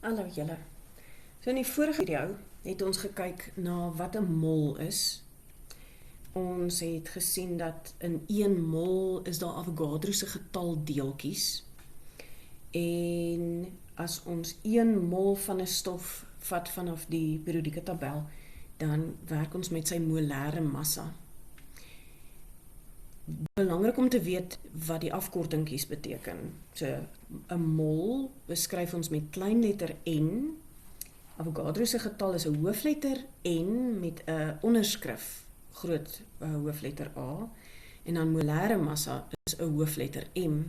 Hallo julle. So in die vorige video het ons gekyk na wat 'n mol is. Ons het gesien dat in 1 mol is daar Avogadro se getal deeltjies. En as ons 1 mol van 'n stof vat vanaf die periodieke tabel, dan werk ons met sy molêre massa. Belangrik om te weet wat die afkortingkies beteken. So 'n mol beskryf ons met klein letter N. Avogadro se getal is 'n hoofletter N met 'n onderskrif groot hoofletter A en dan molêre massa is 'n hoofletter M.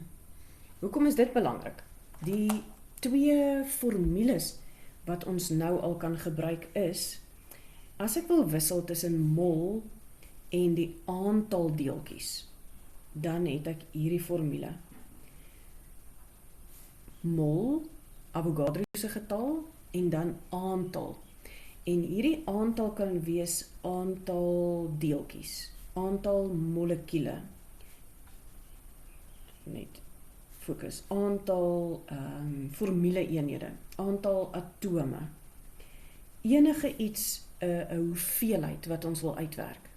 Hoekom is dit belangrik? Die twee formules wat ons nou al kan gebruik is, as ek wil wissel tussen mol en die aantal deeltjies, dan het ek hierdie formule. Mol, Avogadro se getal, en dan aantal. En hierdie aantal kan wees aantal deeltjies, aantal molekule. Net fokus, aantal formule eenhede, aantal atome. Enige iets, 'n hoeveelheid wat ons wil uitwerk.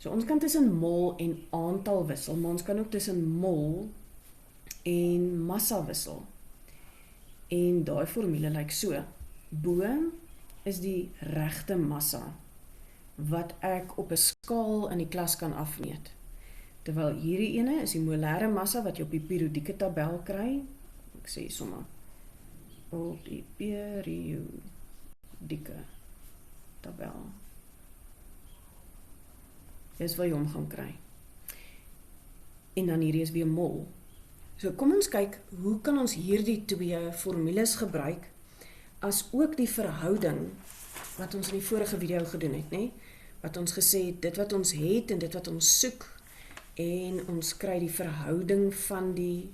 So ons kan tussen mol en aantal wissel, maar ons kan ook tussen mol en massa wissel. En daai formule lyk so. Bo is die regte massa wat ek op 'n skaal in die klas kan afmeet. Terwyl hierdie ene is die molêre massa wat jy op die periodieke tabel kry. Ek sê sommer op die periodieke tabel. Dis wat jy hom gaan kry. En dan hierdie is weer mol. So kom ons kyk, hoe kan ons hierdie twee formules gebruik, as ook die verhouding wat ons in die vorige video gedoen het, nê? Wat ons gesê het, dit wat ons het en dit wat ons soek, en ons kry die verhouding van die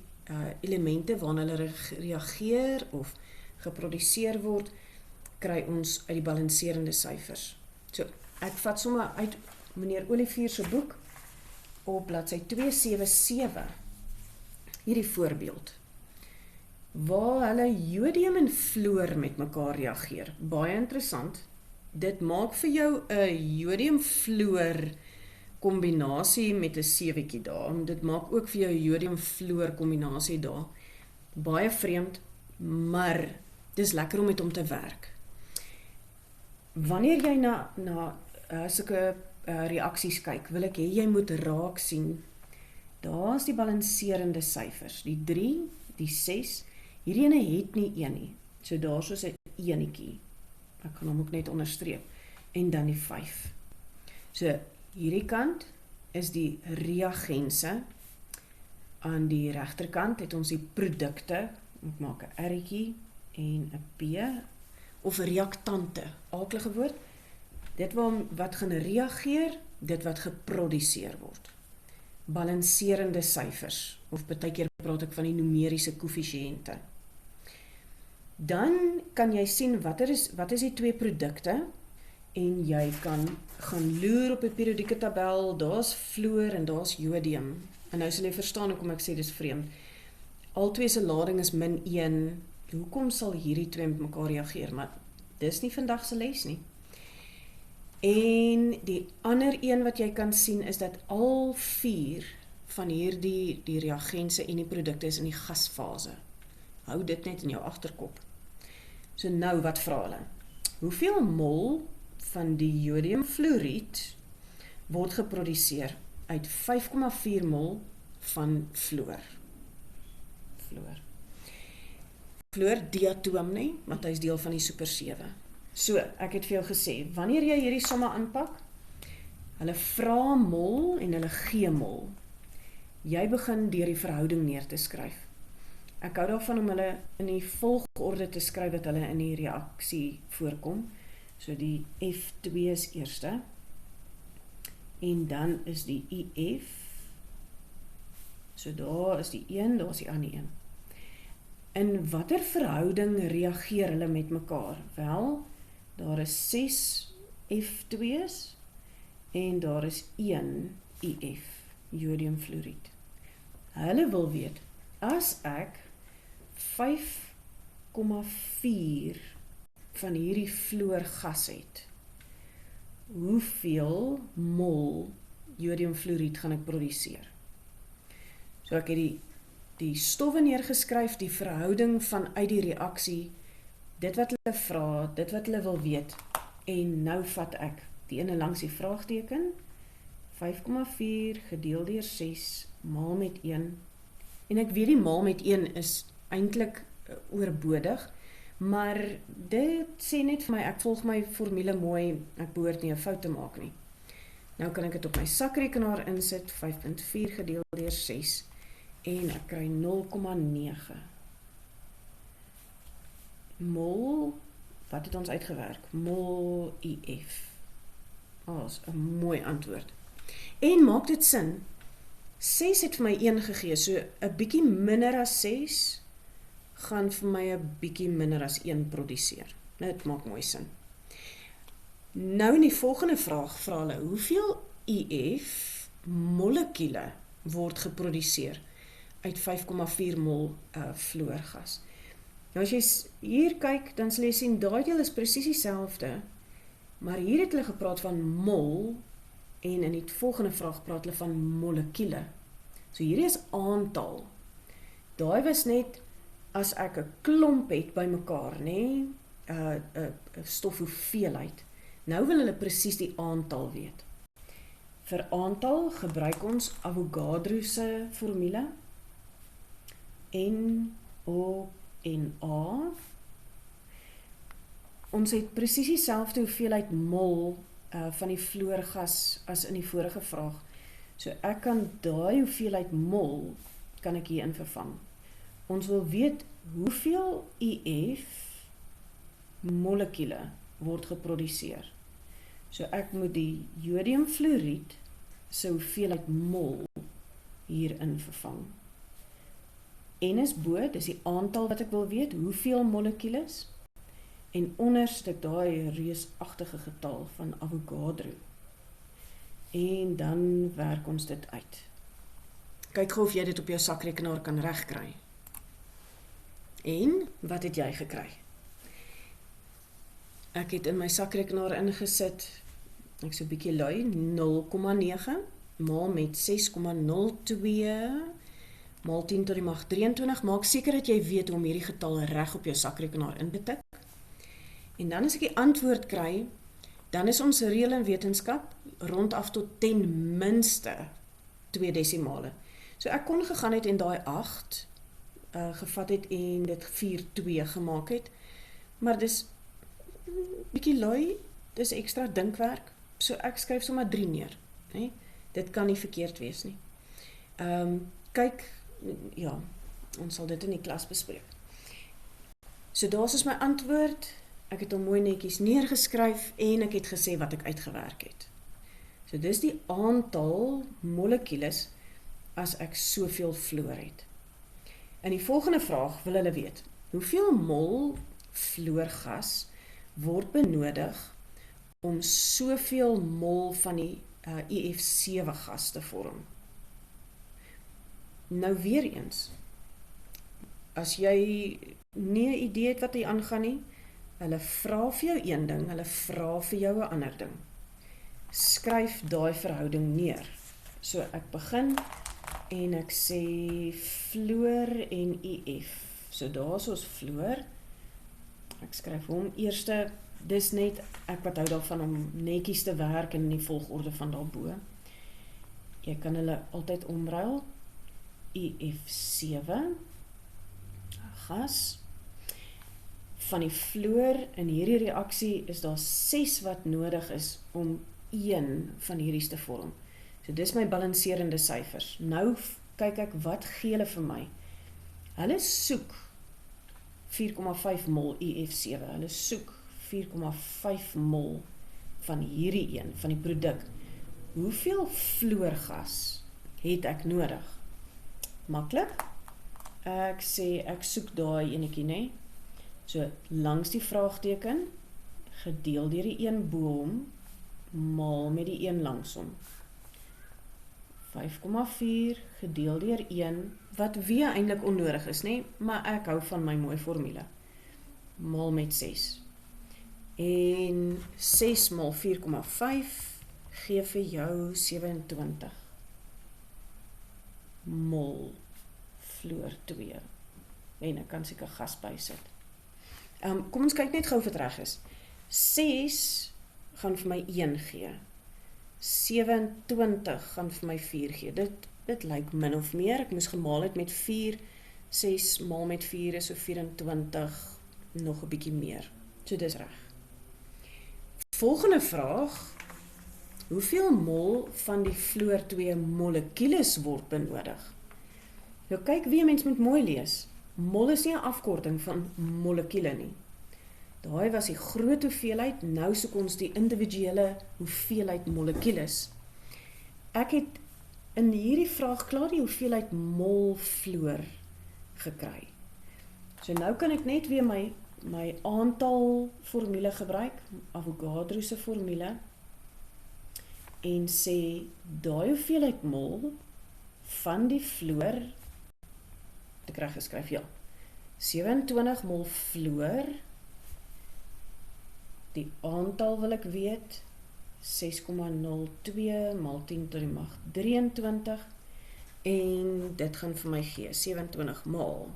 elemente waarna hulle reageer of geproduseer word, kry ons uit die balanserende syfers. So, ek vat sommer uit meneer Olivier se boek op bladsy 277, hierdie voorbeeld, waar hulle jodium en fluor met mekaar reageer. Baie interessant. Dit maak vir jou 'n jodium-fluor kombinasie met 'n sewetjie daar. Dit maak ook vir jou 'n jodium-fluor kombinasie daar. Baie vreemd, maar dis lekker om met hom te werk. Wanneer jy na sulke reaksies kyk, wil ek hê jy moet raak sien. Daar is die balanserende syfers, die 3, die 6, hierdie ene het nie 1 nie, so daar is 'n enetjie, ek gaan hom ook net onderstreep, en dan die 5. So, hierdie kant is die reagense, aan die regterkant het ons die produkte, ek maak 'n R-tjie en 'n P, of reaktante, aaklige woord, dit wat gaan reageer, dit wat geproduseer word. Balanserende syfers, of baie keer praat ek van die numeriese koëffisiënte. Dan kan jy sien wat is die twee produkte, en jy kan gaan loer op 'n periodieke tabel, daar's fluor en daar's jodium. En nou sal jy verstaan hoekom ek sê dis vreemd. Albei se lading is -1, hoekom sal hierdie twee met mekaar reageer? Maar dis nie vandag se les nie. En die ander een wat jy kan sien is dat al 4 van hierdie die reagense en die produkte is in die gasfase. Hou dit net in jou agterkop. So nou, wat vra hulle? Hoeveel mol van die jodiumfluoried word geproduseer uit 5,4 mol van fluor? Fluor diatoom nie, want hy is deel van die super 7. So, ek het vir jou gesê, wanneer jy hierdie somme aanpak, hulle vra mol en hulle gee mol. Jy begin deur die verhouding neer te skryf. Ek hou daarvan om hulle in die volgorde te skryf wat hulle in die reaksie voorkom. So die F2 is eerste, en dan is die IF, so daar is die 1, daar is die ander 1. In watter verhouding reageer hulle met mekaar? Wel, daar is 6 F2's en daar is 1 IF, jodiumfluoried. Hulle wil weet, as ek 5 5,4 van hierdie fluorgas het, hoeveel mol jodiumfluoried gaan ek produseer? So ek het die stowwe neergeskryf, die verhouding vanuit die reaksie, dit wat hulle vra, dit wat hulle wil weet, en nou vat ek die ene langs die vraagteken, 5,4 gedeel deur 6 maal met 1, en ek weet die maal met 1 is eintlik oorbodig, maar dit sê net vir my, ek volg my formule mooi, ek behoort nie 'n fout te maak nie. Nou kan ek dit op my sakrekenaar insit, 5,4 gedeel deur 6, en ek kry 0,9. Mol, wat het ons uitgewerk? Mol IF. Is 'n mooi antwoord. En maak dit sin, 6 het vir my 1 gegee, so 'n bietjie minder as 6, gaan vir my 'n bietjie minder as 1 produseer. Dit maak mooi sin. Nou in die volgende vraag vra hulle, hoeveel IF molekule word geproduseer uit 5,4 mol fluorgas? Nou as jy hier kyk, dan sal jy sien, daai deel is presies dieselfde, maar hier het hulle gepraat van mol, en in die volgende vraag praat hulle van molekule. So hierdie is aantal. Daai was net, as ek 'n klomp het by mekaar, nê, 'n stofhoeveelheid. Nou wil hulle presies die aantal weet. Vir aantal gebruik ons Avogadro se formule. NO en A. Ons het presies dieselfde hoeveelheid mol van die fluorgas as in die vorige vraag. So ek kan daai hoeveelheid mol kan ek hierin vervang. Ons wil weet hoeveel IF molekule word geproduseer. So ek moet die jodiumfluoried se hoeveelheid mol hierin vervang. N is bo, dis die aantal wat ek wil weet, hoeveel molekules, en onderstuk daai reusagtige getal van Avogadro. En dan werk ons dit uit. Kyk gou of jy dit op jou sakrekenaar kan regkry. En, wat het jy gekry? Ek het in my sakrekenaar ingesit, ek so 'n bietjie lui, 0,9 maal met 6,02 maal 10 tot die mag 23. Maak seker dat jy weet hoe om hierdie getalle reg op jou sakrekenaar in te tik. En dan as ek die antwoord kry, dan is ons reël in wetenskap rondaf tot ten minste 2 desimale. So ek kon gegaan het en daai 8 gevat het en dit 4,2 gemaak het, maar dis bietjie lui, dis ekstra dinkwerk, so ek skryf sommer 3 neer, nee? Dit kan nie verkeerd wees nie. Kyk, ja, ons sal dit in die klas bespreek. So daar is my antwoord, ek het hom mooi netjies neergeskryf en ek het gesê wat ek uitgewerk het. So dis die aantal molekules as ek soveel fluor het. In die volgende vraag wil hulle weet, hoeveel mol fluorgas word benodig om soveel mol van die IF7 gas te vorm? Nou weer eens, as jy nie 'n idee het wat hier aangaan nie, hulle vra vir jou een ding, hulle vra vir jou 'n ander ding. Skryf daai verhouding neer. So ek begin en ek sê fluor en IF. So daar is ons fluor. Ek skryf hom eerste, dis net, ek wat hou daarvan om netjies te werk in die volgorde van daarbo. Jy kan hulle altyd omruil. IF7 gas. Van die fluor in hierdie reaksie is daar 6 wat nodig is om 1 van hierdie te vorm. So dis my balanserende syfers. Nou kyk ek wat gee hulle vir my. Hulle soek 4,5 mol IF7. Hulle soek 4,5 mol van hierdie een, van die produk. Hoeveel fluorgas het ek nodig? Maklik. Ek sê, ek soek daai enetjie, né? So, langs die vraagteken, gedeel deur die een bo hom, maal met die een langs hom. 5,4 gedeel deur 1, wat weer eintlik onnodig is, né? Maar ek hou van my mooi formule. maal met 6. En 6 maal 4,5 gee vir jou 27 mol fluor 2. En ek kan seker gas bysit. Kom ons kyk net gou of dit reg is. 6 gaan vir my 1 gee. 27 gaan vir my 4 gee. Dit lyk min of meer. Ek moes gemaal het met 4. 6 maal met 4 is so 24, nog 'n bietjie meer. So dis reg. Volgende vraag. Hoeveel mol van die fluor 2 molekules word benodig? Nou kyk wie 'n mens moet mooi lees. Mol is nie 'n afkorting van molekule nie. Daai was die groot hoeveelheid, nou soek ons die individuele hoeveelheid molekules. Ek het in hierdie vraag klaar die hoeveelheid mol fluor gekry. So nou kan ek net weer my aantal formule gebruik, Avogadro se formule, en sê, daai hoeveelheid mol van die fluor, ek reg geskryf, ja, 27 mol fluor, die aantal wil ek weet, 6,02 maal 10 tot die mag 23, en dit gaan vir my gee, 27 maal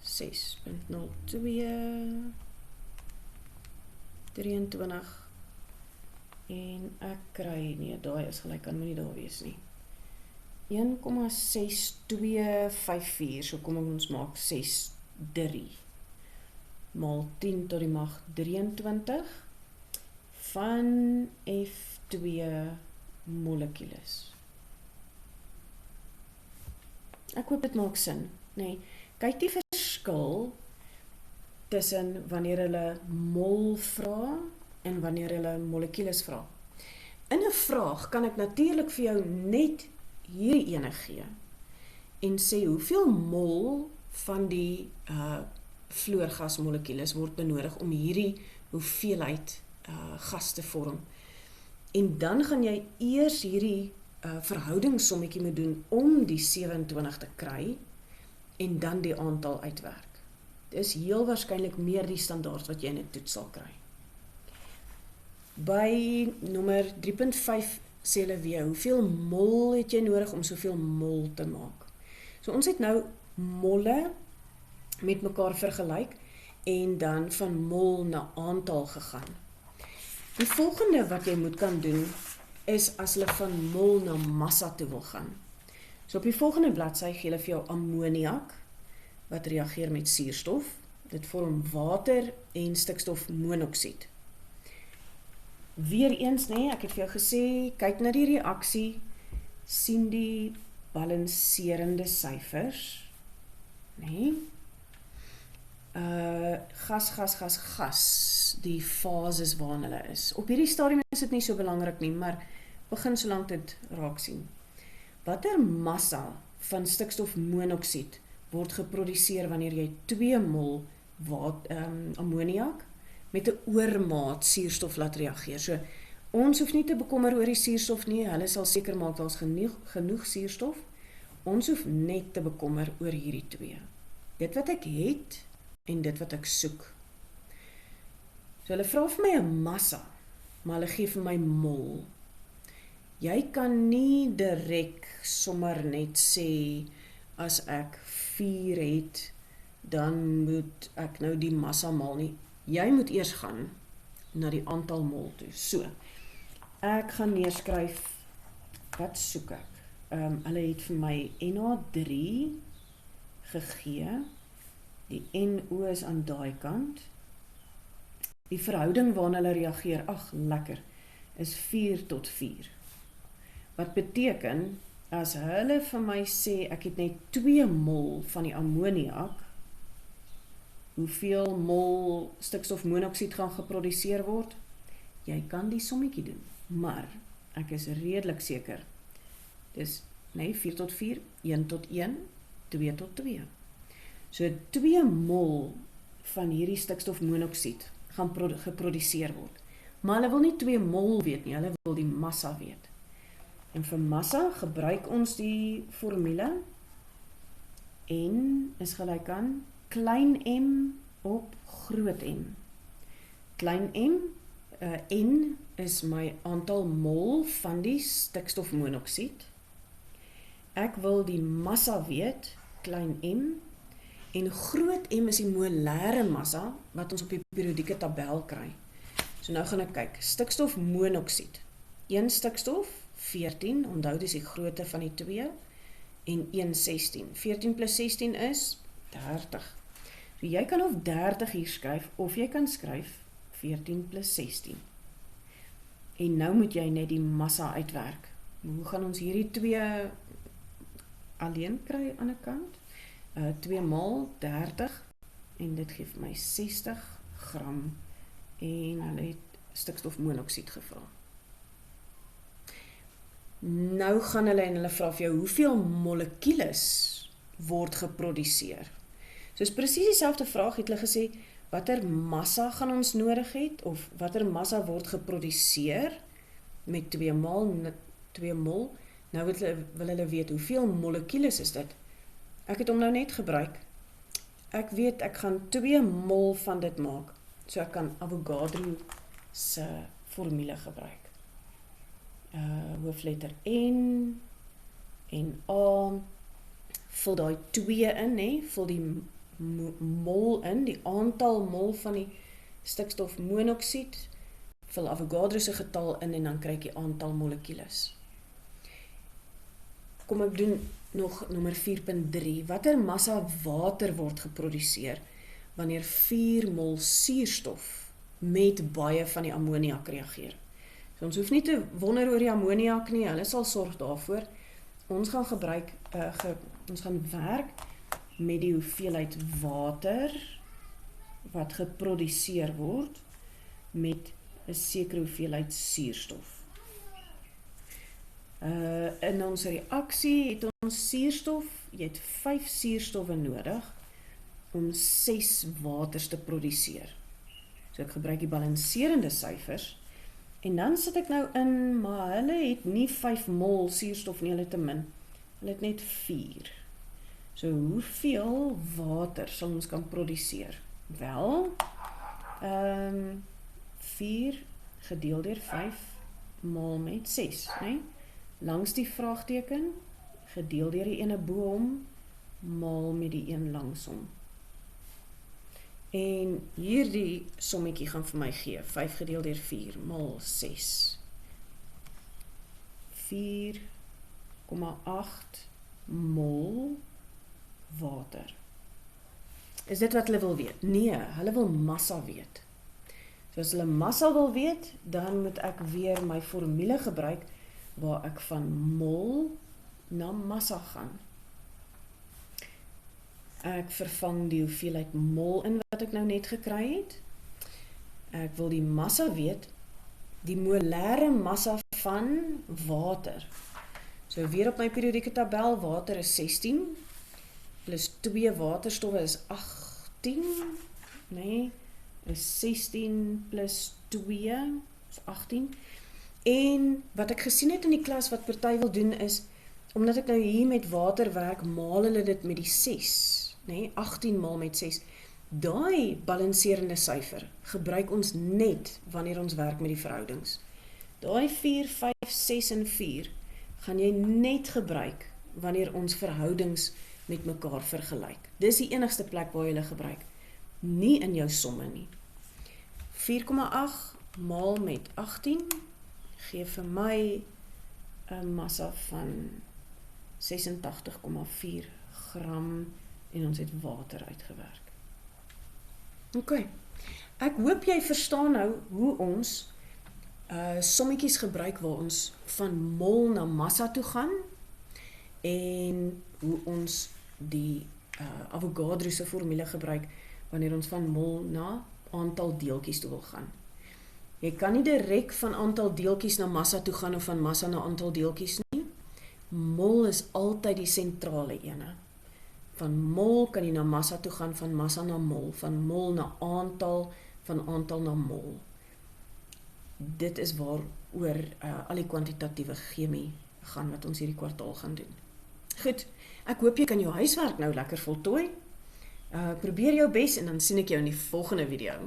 6,02 23 en ek kry, nee, daai is gelyk aan my nie daar wees nie. 1,6254, so kom ons maak 6,3 maal 10 tot die mag 23 van F2 molekules. Ek hoop dit maak sin, nee. Kyk die verskil tussen wanneer hulle mol vra en wanneer hulle molekules vra. In 'n vraag kan ek natuurlik vir jou net hierdie ene gee en sê hoeveel mol van die fluorgasmolekules word benodig om hierdie hoeveelheid gas te vorm. En dan gaan jy eers hierdie verhoudingssommetjie moet doen om die 27 te kry en dan die aantal uitwerk. Dit is heel waarskynlik meer die standaard wat jy in 'n toets sal kry. By nommer 3.5 sê hulle weer, hoeveel mol het jy nodig om soveel mol te maak? So ons het nou molle met mekaar vergelyk en dan van mol na aantal gegaan. Die volgende wat jy moet kan doen is as hulle van mol na massa toe wil gaan. So op die volgende bladsy gee hulle vir jou ammoniak wat reageer met suurstof. Dit vorm water en stikstofmonoksied. Weereens, nee, ek het vir jou gesê, kyk na die reaksie, sien die balanserende syfers, nee. Gas, die fases waarin hulle is. Op hierdie stadium is dit nie so belangrik nie, maar begin solank dit raak sien. Watter massa van stikstofmonoksied word geproduseer wanneer jy 2 mol ammoniak met 'n oormaat suurstof laat reageer. So, ons hoef nie te bekommer oor die suurstof nie, hulle sal seker maak daar's genoeg suurstof. Ons hoef net te bekommer oor hierdie 2. Dit wat ek het en dit wat ek soek. So hulle vra vir my 'n massa, maar hulle gee vir my mol. Jy kan nie direk sommer net sê, as ek 4 het, dan moet ek nou die massa maal nie. Jy moet eers gaan na die aantal mol toe. So, ek gaan neerskryf, wat soek ek? Hulle het vir my NH3 gegee, die NO is aan daai kant. Die verhouding waarna hulle reageer, ag lekker, is 4:4. Wat beteken, as hulle vir my sê, ek het net 2 mol van die ammoniak, hoeveel mol stikstofmonoksied gaan geproduseer word? Jy kan die sommetjie doen, maar ek is redelik seker. Dis, nee, 4:4, 1:1, 2:2. So 2 mol van hierdie stikstofmonoksied gaan geproduseer word. Maar hulle wil nie 2 mol weet nie, hulle wil die massa weet. En vir massa gebruik ons die formule N is gelyk aan klein m op groot M. Klein m, N is my aantal mol van die stikstofmonoksied. Ek wil die massa weet, klein m, en groot M is die molêre massa wat ons op die periodieke tabel kry. So nou gaan ek kyk, stikstofmonoksied. 1 stikstof, 14, onthou dis die grootte van die 2, en 1 16. 14 plus 16 is 30. So jy kan of 30 hier skryf, of jy kan skryf 14 plus 16. En nou moet jy net die massa uitwerk. Hoe gaan ons hierdie 2 alleen kry aan die kant? 2 maal 30, en dit gee vir my 60 gram, en hulle het stikstofmonoksied gevra. Nou gaan hulle en hulle vra vir jou, hoeveel molekules word geproduseer? So is presies dieselfde vraag, het hulle gesê, watter massa gaan ons nodig het, of watter massa word geproduseer, met 2 mol, nou wil hulle weet, hoeveel molekules is dit? Ek het hom nou net gebruik, ek weet, ek gaan 2 mol van dit maak, so ek kan Avogadro se formule gebruik. Hoofletter N en A, vul daai 2 in, vul die mol in, die aantal mol van die stikstofmonoksied, vul Avogadro se getal in en dan kry ek die aantal molekules. Kom ek doen nog nommer 4.3. Watter massa water word geproduseer wanneer 4 mol suurstof met baie van die ammoniak reageer? So ons hoef nie te wonder oor die ammoniak nie, hulle sal sorg daarvoor. Ons gaan ons gaan werk met die hoeveelheid water wat geproduseer word met 'n sekere hoeveelheid suurstof. In ons reaksie het ons suurstof, jy het 5 suurstowwe nodig om 6 waters te produseer. So ek gebruik die balanserende syfers, en dan sit ek nou in, maar hulle het nie 5 mol suurstof nie, hulle te min. Hulle het net 4. So hoeveel water sal ons kan produseer? Wel, 4 gedeel deur 5 maal met 6, nee? Langs die vraagteken, gedeel deur die ene bo hom, maal met die een langs hom. En hierdie sommetjie gaan vir my gee, 5 gedeel deur 4 maal 6. 4,8 mol water. Is dit wat hulle wil weet? Nee, hulle wil massa weet. So as hulle massa wil weet, dan moet ek weer my formule gebruik, waar ek van mol na massa gaan. Ek vervang die hoeveelheid mol in wat ek nou net gekry het. Ek wil die massa weet, die molêre massa van water. So weer op my periodieke tabel, water is 16, plus 2 waterstowwe is 18, nee, is 16 plus 2, is 18, en wat ek gesien het in die klas wat party wil doen is, omdat ek nou hier met water werk, maal hulle dit met die 6, nee, 18 maal met 6, daai balanserende syfer gebruik ons net wanneer ons werk met die verhoudings. Daai 4, 5, 6 en 4 gaan jy net gebruik wanneer ons verhoudings met mekaar vergelyk. Dis die enigste plek waar jy hulle gebruik, nie in jou somme nie. 4,8 maal met 18 gee vir my 'n massa van 86,4 gram en ons het water uitgewerk. Ok, ek hoop jy verstaan nou hoe ons sommetjies gebruik waar ons van mol na massa toe gaan en hoe ons die Avogadro se formule gebruik wanneer ons van mol na aantal deeltjies toe wil gaan. Jy kan nie direk van aantal deeltjies na massa toe gaan of van massa na aantal deeltjies nie. Mol is altyd die sentrale ene. Van mol kan jy na massa toe gaan, van massa na mol, van mol na aantal, van aantal na mol. Dit is waar oor al die kwantitatiewe chemie gaan wat ons hierdie kwartaal gaan doen. Goed, ek hoop jy kan jou huiswerk nou lekker voltooi. Probeer jou bes en dan sien ek jou in die volgende video.